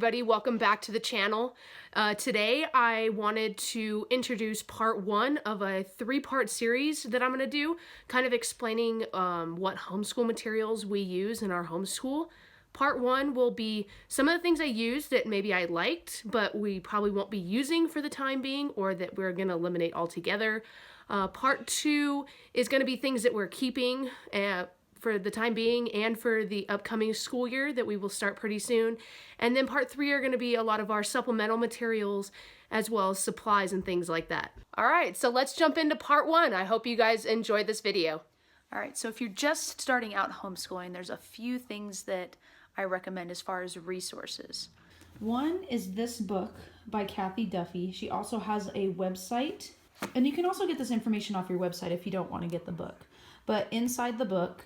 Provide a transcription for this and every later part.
everybody, welcome back to the channel. Today I wanted to introduce part one of a three-part series that I'm going to do, kind of explaining what homeschool materials we use in our homeschool. Part one will be some of the things I used that maybe I liked, but we probably won't be using for the time being, or that we're going to eliminate altogether. Part two is going to be things that we're keeping for the time being and for the upcoming school year that we will start pretty soon. And then part three are going to be a lot of our supplemental materials as well as supplies and things like that. All right, so let's jump into part one. I hope you guys enjoyed this video. All right, so if you're just starting out homeschooling, there's a few things that I recommend as far as resources. One is this book by Kathy Duffy. She also has a website, and you can also get this information off your website if you don't want to get the book. But inside the book,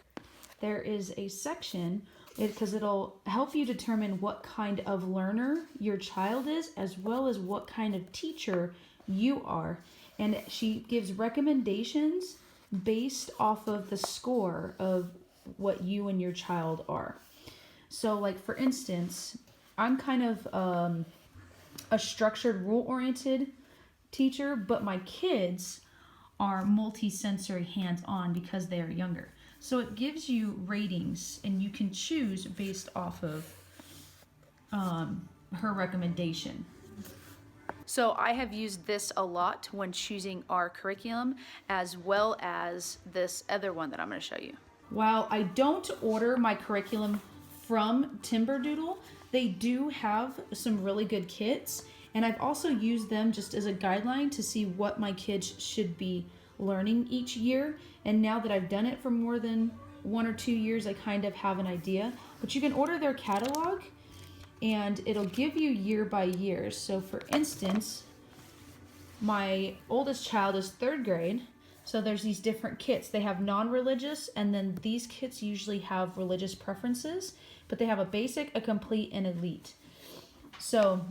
there is a section because it'll help you determine what kind of learner your child is, as well as what kind of teacher you are. And she gives recommendations based off of the score of what you and your child are. So like, for instance, I'm kind of a structured, rule-oriented teacher, but my kids are multi-sensory hands-on because they are younger. So it gives you ratings, and you can choose based off of her recommendation. So I have used this a lot when choosing our curriculum, as well as this other one that I'm going to show you. While I don't order my curriculum from Timberdoodle, they do have some really good kits, and I've also used them just as a guideline to see what my kids should be learning each year. And now that I've done it for more than 1 or 2 years, I kind of have an idea. But you can order their catalog, and it'll give you year by year. So for instance, my oldest child is 3rd grade, so there's these different kits. They have non-religious, and then these kits usually have religious preferences, but they have a basic, a complete, and elite. So,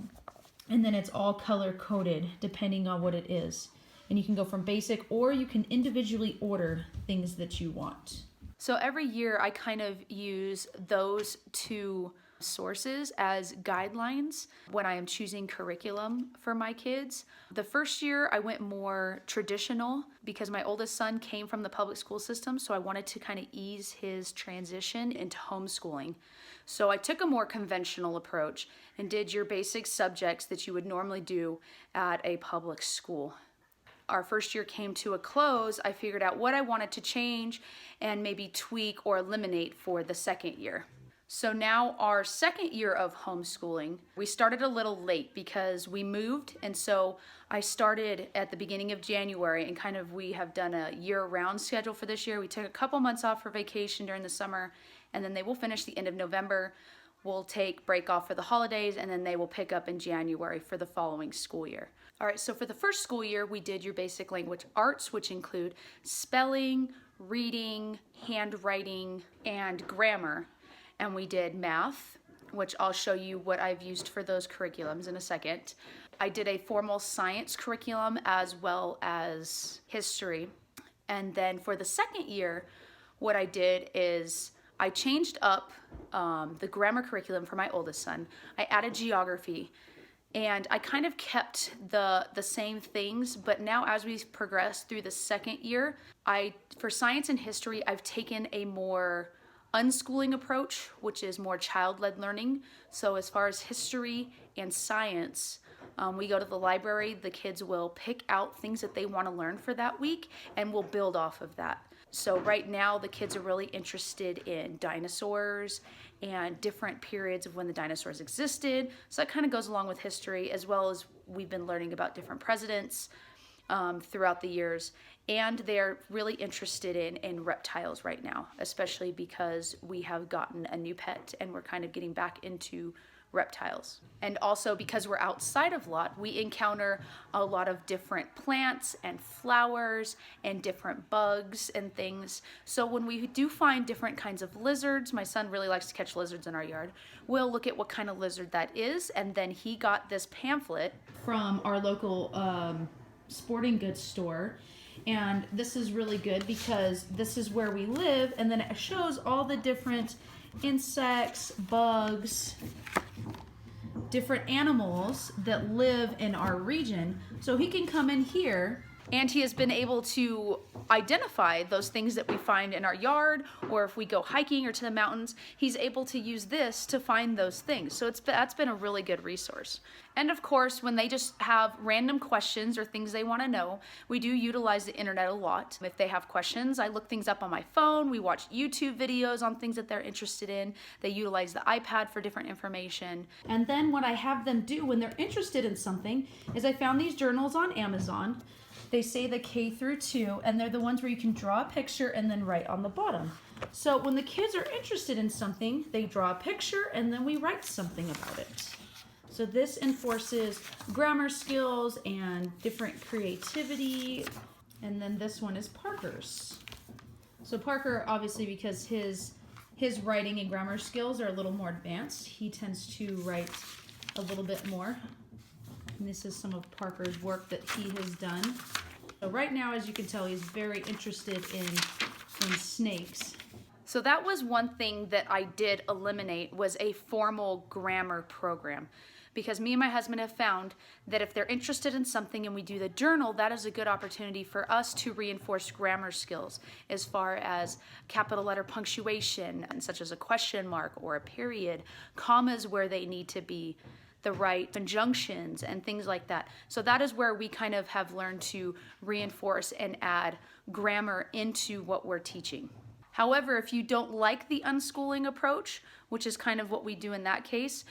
and then it's all color coded depending on what it is. And you can go from basic, or you can individually order things that you want. So every year I kind of use those two sources as guidelines when I am choosing curriculum for my kids. The first year I went more traditional because my oldest son came from the public school system, so I wanted to kind of ease his transition into homeschooling. So I took a more conventional approach and did your basic subjects that you would normally do at a public school. Our first year came to a close, I figured out what I wanted to change and maybe tweak or eliminate for the second year. So now our second year of homeschooling, we started a little late because we moved, and so I started at the beginning of January, and kind of we have done a year-round schedule for this year. We took a couple months off for vacation during the summer, and then they will finish the end of November. We'll take break off for the holidays, and then they will pick up in January for the following school year. All right, so for the first school year, we did your basic language arts, which include spelling, reading, handwriting, and grammar. And we did math, which I'll show you what I've used for those curriculums in a second. I did a formal science curriculum as well as history. And then for the second year, what I did is I changed up the grammar curriculum for my oldest son. I added geography, and I kind of kept the same things, but now as we progress through the second year, for science and history, I've taken a more unschooling approach, which is more child-led learning. So as far as history and science, we go to the library, the kids will pick out things that they want to learn for that week, and we'll build off of that. So right now the kids are really interested in dinosaurs and different periods of when the dinosaurs existed. So that kind of goes along with history, as well as we've been learning about different presidents throughout the years. And they're really interested in reptiles right now, especially because we have gotten a new pet and we're kind of getting back into reptiles. And also because we're outside of lot, we encounter a lot of different plants and flowers and different bugs and things. So when we do find different kinds of lizards, my son really likes to catch lizards in our yard, we'll look at what kind of lizard that is. And then he got this pamphlet from our local sporting goods store. And this is really good because this is where we live, and then it shows all the different insects, bugs, different animals that live in our region. So he can come in here. And he has been able to identify those things that we find in our yard, or if we go hiking or to the mountains, he's able to use this to find those things. So that's been a really good resource. And of course, when they just have random questions or things they want to know, we do utilize the internet a lot. If they have questions, I look things up on my phone. We watch YouTube videos on things that they're interested in. They utilize the iPad for different information. And then what I have them do when they're interested in something is I found these journals on Amazon. They say the K through 2, and they're the ones where you can draw a picture and then write on the bottom. So when the kids are interested in something, they draw a picture and then we write something about it. So this enforces grammar skills and different creativity. And then this one is Parker's. So Parker, obviously, because his writing and grammar skills are a little more advanced, he tends to write a little bit more. And this is some of Parker's work that he has done. So right now, as you can tell, he's very interested in snakes. So that was one thing that I did eliminate, was a formal grammar program. Because me and my husband have found that if they're interested in something and we do the journal, that is a good opportunity for us to reinforce grammar skills as far as capital letter punctuation, such as a question mark or a period, commas where they need to be, the right conjunctions and things like that. So that is where we kind of have learned to reinforce and add grammar into what we're teaching. However, if you don't like the unschooling approach, which is kind of what we do in that case,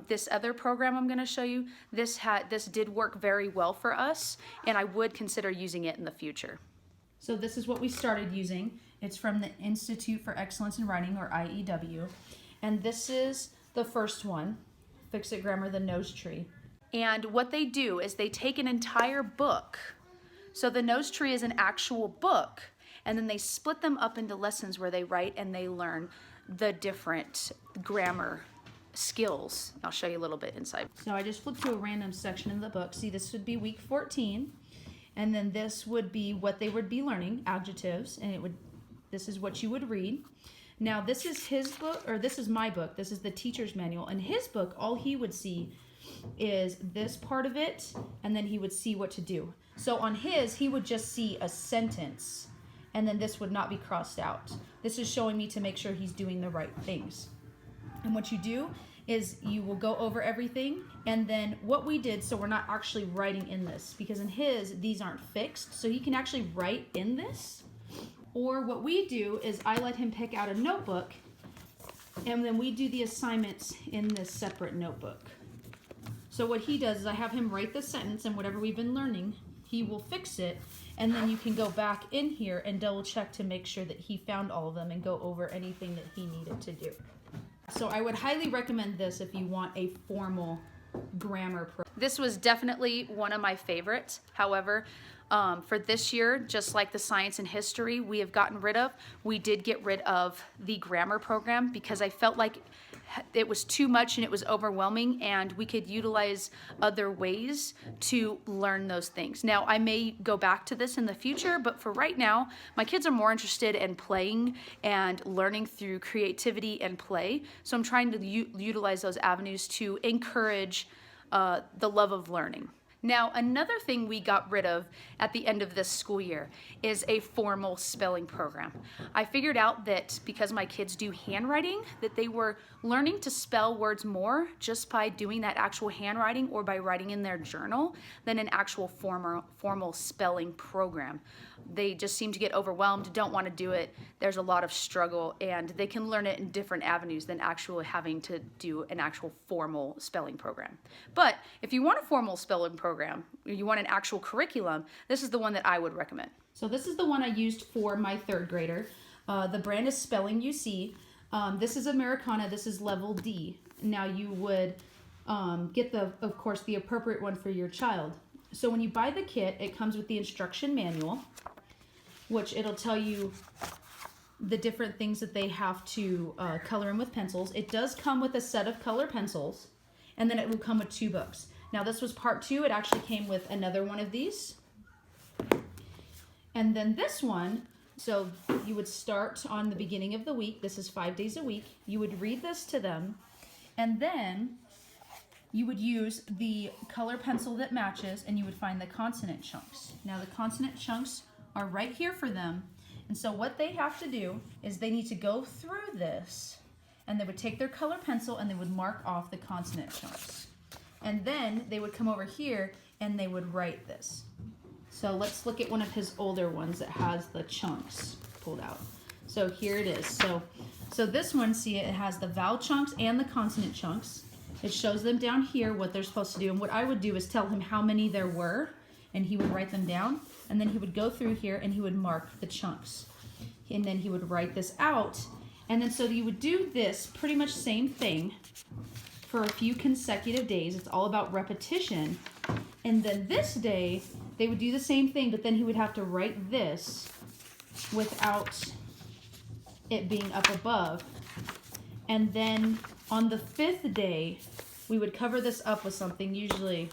this other program I'm going to show you, this did work very well for us, and I would consider using it in the future. So this is what we started using. It's from the Institute for Excellence in Writing, or IEW, and this is the first one. Fix It Grammar, the Nose Tree. And what they do is they take an entire book. So the Nose Tree is an actual book, and then they split them up into lessons where they write and they learn the different grammar skills. I'll show you a little bit inside. So I just flipped to a random section in the book. See, this would be week 14, and then this would be what they would be learning, adjectives, and this is what you would read. Now, this is his book, or this is my book. This is the teacher's manual. In his book, all he would see is this part of it, and then he would see what to do. So on his, he would just see a sentence, and then this would not be crossed out. This is showing me to make sure he's doing the right things. And what you do is you will go over everything, and then what we did, so we're not actually writing in this, because in his, these aren't fixed, so he can actually write in this. Or what we do is I let him pick out a notebook, and then we do the assignments in this separate notebook. So what he does is I have him write the sentence, and whatever we've been learning, he will fix it, and then you can go back in here and double check to make sure that he found all of them and go over anything that he needed to do. So I would highly recommend this if you want a formal grammar program. This was definitely one of my favorites. However, for this year, just like the science and history we did get rid of the grammar program because I felt like it was too much and it was overwhelming, and we could utilize other ways to learn those things. Now, I may go back to this in the future, but for right now, my kids are more interested in playing and learning through creativity and play. So I'm trying to utilize those avenues to encourage the love of learning. Now, another thing we got rid of at the end of this school year is a formal spelling program. I figured out that because my kids do handwriting, that they were learning to spell words more just by doing that actual handwriting or by writing in their journal than an actual formal spelling program. They just seem to get overwhelmed, don't want to do it. There's a lot of struggle, and they can learn it in different avenues than actually having to do an actual formal spelling program. But if you want a formal spelling program, you want an actual curriculum, this is the one that I would recommend. So this is the one I used for my third grader. The brand is Spelling UC. This is Americana. This is level D. Now you would get of course, the appropriate one for your child. So when you buy the kit, it comes with the instruction manual, which it'll tell you the different things that they have to color in with pencils. It does come with a set of color pencils, and then it will come with 2 books. Now this was part 2. It actually came with another one of these. And then this one, so you would start on the beginning of the week. This is 5 days a week. You would read this to them, and then you would use the color pencil that matches, and you would find the consonant chunks. Now the consonant chunks are right here for them, and so what they have to do is they need to go through this, and they would take their color pencil and they would mark off the consonant chunks. And then they would come over here and they would write this. So let's look at one of his older ones that has the chunks pulled out. So here it is. So this one, see, it has the vowel chunks and the consonant chunks. It shows them down here what they're supposed to do. And what I would do is tell him how many there were, and he would write them down. And then he would go through here and he would mark the chunks. And then he would write this out. And then so you would do this pretty much same thing for a few consecutive days. It's all about repetition. And then this day, they would do the same thing, but then he would have to write this without it being up above. And then on the 5th day, we would cover this up with something usually,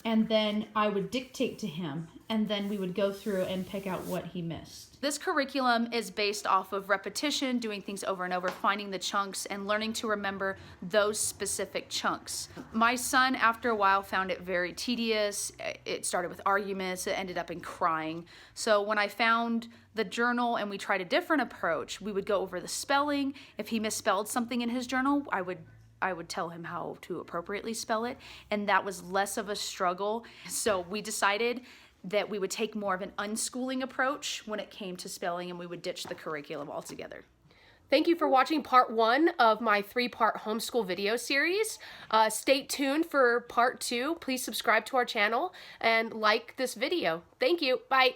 and then I would dictate to him, and then we would go through and pick out what he missed. This curriculum is based off of repetition, doing things over and over, finding the chunks, and learning to remember those specific chunks. My son, after a while, found it very tedious. It started with arguments. It ended up in crying. So when I found the journal and we tried a different approach, we would go over the spelling. If he misspelled something in his journal, I would tell him how to appropriately spell it, and that was less of a struggle. So we decided that we would take more of an unschooling approach when it came to spelling, and we would ditch the curriculum altogether. Thank you for watching part 1 of my 3-part homeschool video series. Stay tuned for part 2. Please subscribe to our channel and like this video. Thank you. Bye.